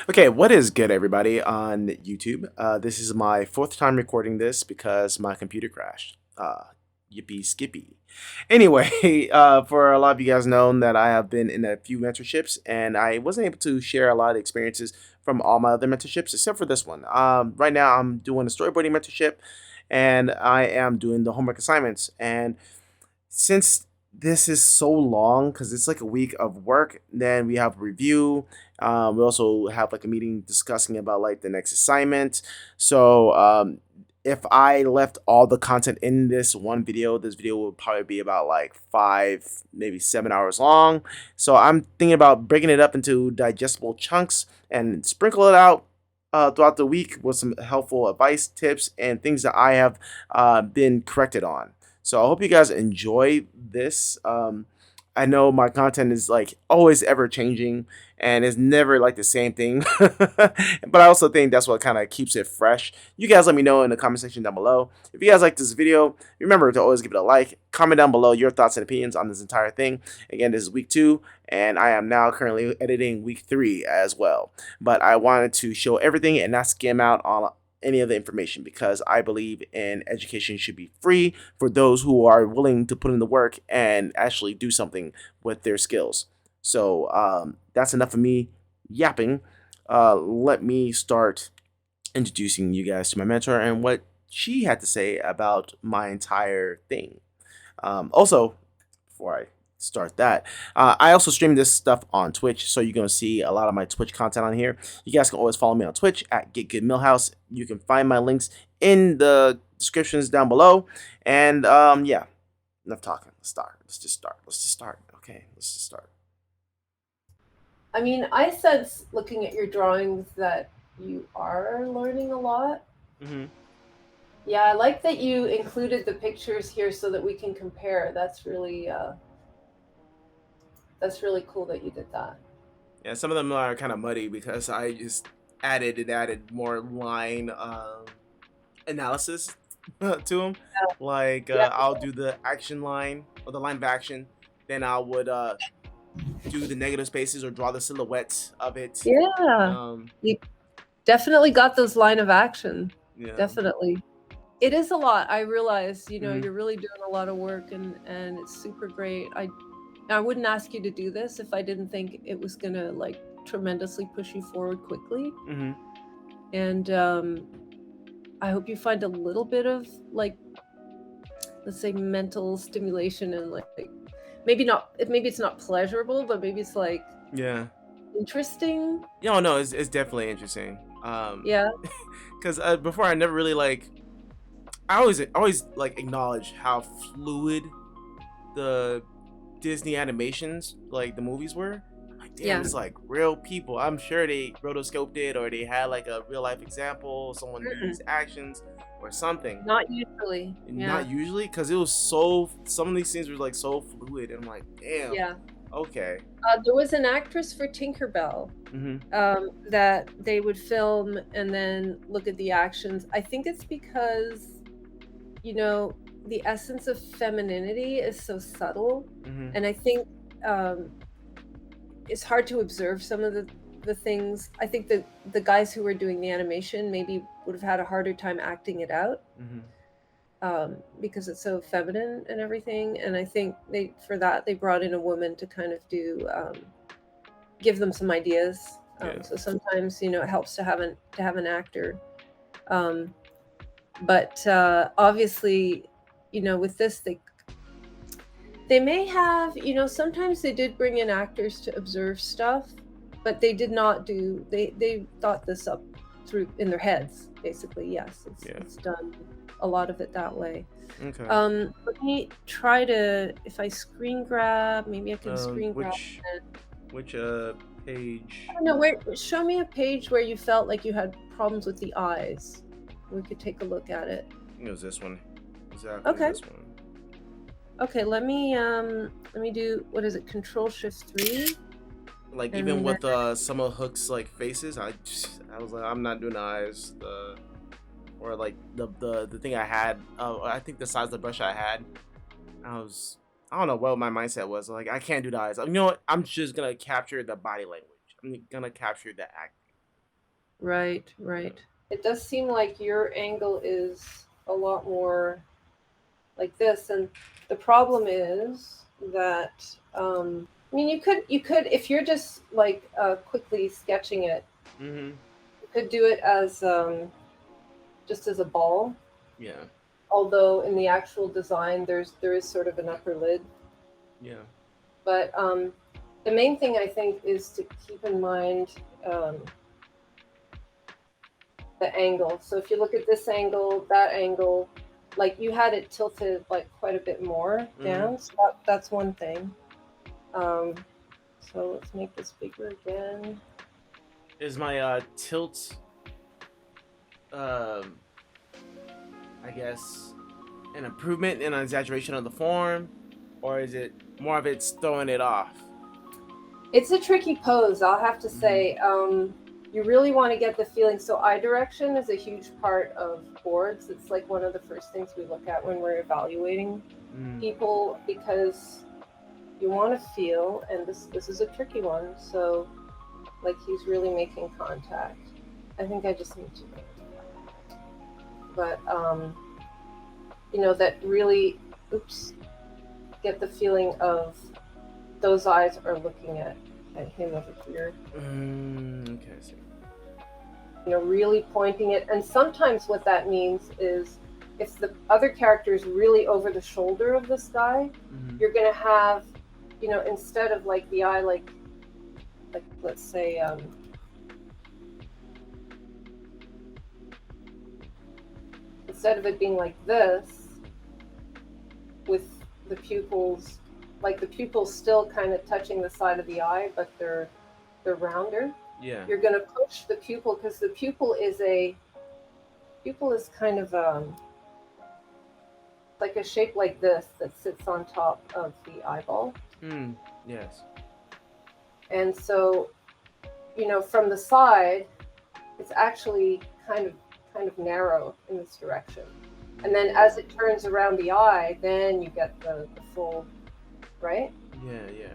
Okay, what is good, everybody, on YouTube? This is my fourth time recording this because my computer crashed. Yippee skippy. Anyway, for a lot of you guys know that I have been in a few mentorships and I wasn't able to share a lot of experiences from all my other mentorships except for this one. Right now, I'm doing a storyboarding mentorship and I am doing the homework assignments. And since this is so long because it's like a week of work, then we have a review. We also have like a meeting discussing about like the next assignment. So if I left all the content in this video will probably be about like 5 maybe 7 hours long. So I'm thinking about breaking it up into digestible chunks and sprinkle it out throughout the week with some helpful advice, tips, and things that I have been corrected on. So I hope you guys enjoy this. I know my content is like always ever changing and it's never like the same thing. But I also think that's what kind of keeps it fresh. You guys let me know in the comment section down below. If you guys like this video, remember to always give it a like. Comment down below your thoughts and opinions on this entire thing. Again, this is week 2 and I am now currently editing week 3 as well. But I wanted to show everything and not skim out on any of the information because I believe in education should be free for those who are willing to put in the work and actually do something with their skills. So that's enough of me yapping. Let me start introducing you guys to my mentor and what she had to say about my entire thing. Also, before I start that, I also stream this stuff on Twitch, so you're gonna see a lot of my Twitch content on here. You guys can always follow me on Twitch at GetGudMillhouse. You can find my links in the descriptions down below. And yeah, enough talking. Let's start. Let's just start. Let's just start. Okay, let's just start. I mean, I sense looking at your drawings that you are learning a lot. Mm-hmm. Yeah, I like that you included the pictures here so that we can compare. That's really cool that you did that. Yeah, some of them are kind of muddy because I just added more line analysis to them. Like Yeah, I'll do the action line or the line of action, then I would do the negative spaces or draw the silhouettes of it. yeah. Um, You definitely got those line of action. yeah. Definitely. It is a lot. I realize, Mm-hmm. you're really doing a lot of work and it's super great. I wouldn't ask you to do this if I didn't think it was going to like tremendously push you forward quickly. Mm-hmm. And I hope you find a little bit of like, let's say, mental stimulation and like maybe it's not pleasurable, but maybe it's like Yeah. interesting. Yeah. No, it's definitely interesting. Yeah. Because before I never really like. I always like acknowledge how fluid the Disney animations, like the movies were. I'm like, damn, Yeah. it's like real people. I'm sure they rotoscoped it or they had like a real life example, someone did Mm-mm. these actions or something. Not usually. Yeah. Not usually, because it was so. Some of these scenes were like so fluid, and I'm like, damn, Yeah. okay. There was an actress for Tinkerbell Mhm. that they would film and then look at the actions. I think it's because, the essence of femininity is so subtle. Mhm. And I think um, it's hard to observe some of the things. I think that the guys who were doing the animation maybe would have had a harder time acting it out Mhm. because it's so feminine and everything. And I think they brought in a woman to kind of give them some ideas. Yeah. So sometimes it helps to have an actor. Um, but obviously, with this they may have, sometimes they did bring in actors to observe stuff, but they did not do they thought this up through in their heads, basically. Yes, Yeah. it's done a lot of it that way. Okay. Let me try to, if I screen grab, maybe I can screen grab Which it. which page? I don't know, where show me a page where you felt like you had problems with the eyes. We could take a look at it. I think it was this one. Exactly Okay. this one. Okay, let me do, what is it, Control Shift 3? Like And even then, with some of Hook's like faces, I was like, I'm not doing the eyes. Or like the thing I had. I think the size of the brush I had. I don't know what my mindset was. Like I can't do the eyes. You know what? I'm just gonna capture the body language. I'm gonna capture the acting. Right, right. It does seem like your angle is a lot more like this, and the problem is that I mean, you could if you're just like quickly sketching it, Mm-hmm. you could do it as just as a ball. Yeah. Although in the actual design, there is sort of an upper lid. Yeah. But the main thing I think is to keep in mind the angle. So if you look at this angle, that angle, like you had it tilted like quite a bit more Mm-hmm. down. So that's one thing. Um, so let's make this bigger again. Is my tilt, um, I guess, an improvement and an exaggeration of the form, or is it more of it's throwing it off? It's a tricky pose, I'll have to Mm-hmm. say. You really want to get the feeling. So eye direction is a huge part of boards. It's like one of the first things we look at when we're evaluating Mm. people because you want to feel, and this is a tricky one. So like he's really making contact. I think I just need to, but that really, oops, get the feeling of those eyes are looking at him over here. Okay, I see. Really pointing it. And sometimes what that means is if the other character is really over the shoulder of this guy, Mm-hmm. you're going to have, instead of like the eye, like let's say, instead of it being like this with the pupils, like the pupils still kind of touching the side of the eye, but they're rounder. Yeah. You're going to push the pupil because the pupil is kind of like a shape like this that sits on top of the eyeball. Hmm. Yes. And so, from the side, it's actually kind of narrow in this direction. And then as it turns around the eye, then you get the full, right? Yeah. Yeah.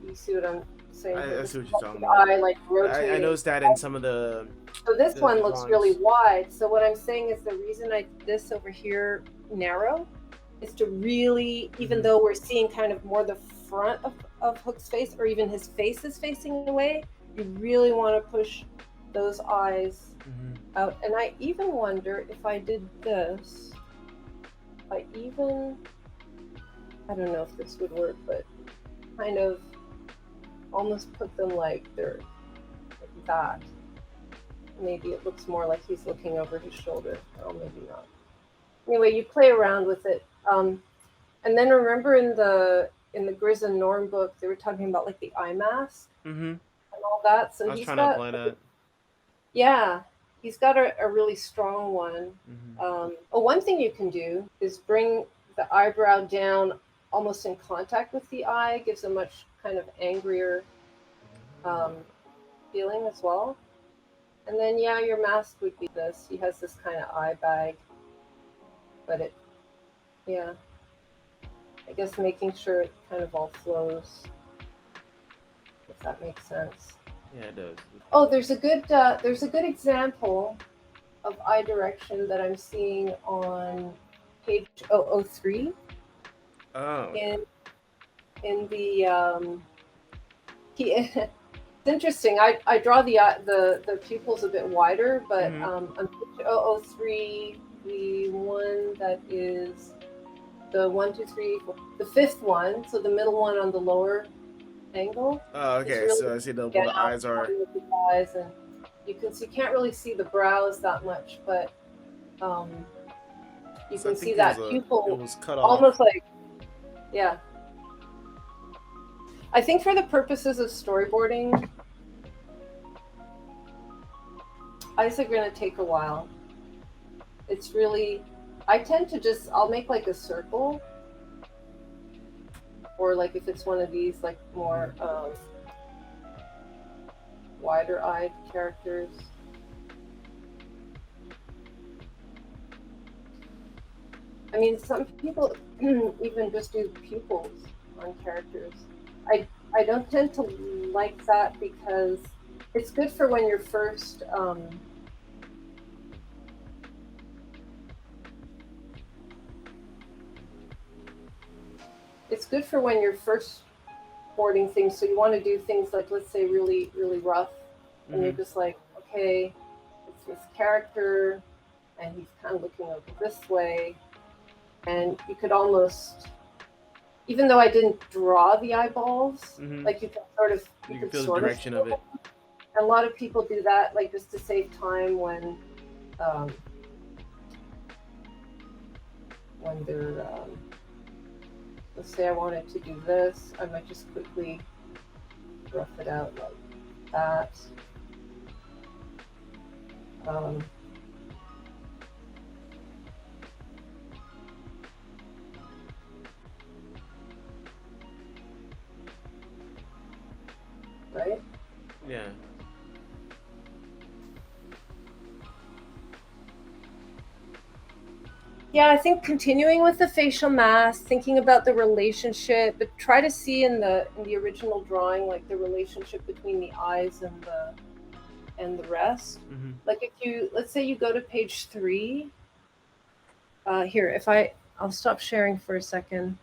You see what I'm saying here? I This see is what you're like talking the about. eye like I rotating. noticed that in some of the So this one looks really drawings. wide. So what I'm saying is the reason I did this over here narrow is to really, even Mm-hmm. though we're seeing kind of more the front of Hook's face, or even his face is facing away, you really want to push those eyes Mm-hmm. out. And I even wonder if I did this, I don't know if this would work, but kind of almost put them like they're like that. Maybe it looks more like he's looking over his shoulder. Oh, maybe not. Anyway, you play around with it. And then remember in the Grizz and Norm book, they were talking about like the eye mask Mm-hmm. and all that. So I was he's trying to got, apply that. yeah, he's got a really strong one. Mm-hmm. One thing you can do is bring the eyebrow down almost in contact with the eye, gives a much kind of angrier um, feeling as well. And then, yeah, your mask would be this. He has this kind of eye bag, but yeah, I guess making sure it kind of all flows, if that makes sense. Yeah, it does. Oh, there's a good example of eye direction that I'm seeing on page 003 Oh, okay. in the he. It's interesting. I draw the pupils a bit wider, but Mm-hmm. on page 003, the one that is the one, two, three, four, the fifth one, so the middle one on the lower angle, Oh, is okay. really So I see down the eyes are. with the eyes, and you can't really see the brows that much, but um, you So I can see think it was that it pupil was cut off. almost like, yeah. I think for the purposes of storyboarding, eyes are going to take a while. It's really, I tend to I'll make like a circle, or like if it's one of these like more wider eyed characters. I mean, some people even just do pupils on characters. I I don't tend to like that because It's good for when you're first it's good for when you're first boarding things. So you want to do things like, let's say, really, really rough, and you're just like, okay, it's this character, and he's kind of looking over this way, and you could almost, even though I didn't draw the eyeballs, like you can sort of, you can feel the direction of it. And a lot of people do that, like just to save time when they're let's say I wanted to do this, I might just quickly rough it out like that. Right? Yeah. Yeah, I think continuing with the facial mask, thinking about the relationship, but try to see in the original drawing, like the relationship between the eyes and the rest. Like if you, let's say you go to page 3. Here, I'll stop sharing for a second.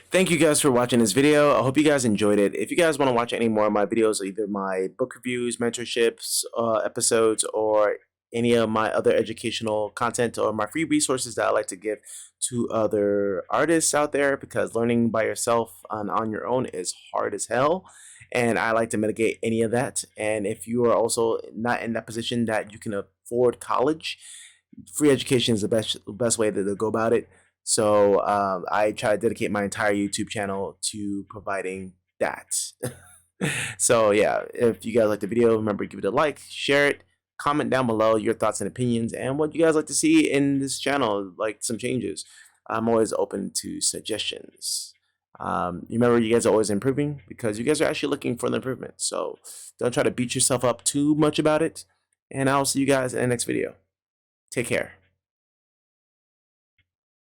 Thank you guys for watching this video. I hope you guys enjoyed it. If you guys want to watch any more of my videos, either my book reviews, mentorships, episodes, or any of my other educational content or my free resources that I like to give to other artists out there, because learning by yourself on your own is hard as hell, and I like to mitigate any of that. And if you are also not in that position that you can afford college, free education is the best way to go about it. So I try to dedicate my entire YouTube channel to providing that. So yeah, if you guys like the video, remember to give it a like, share it, comment down below your thoughts and opinions, and what you guys like to see in this channel, like some changes. I'm always open to suggestions. Remember, you guys are always improving because you guys are actually looking for the improvement. So don't try to beat yourself up too much about it. And I'll see you guys in the next video. Take care.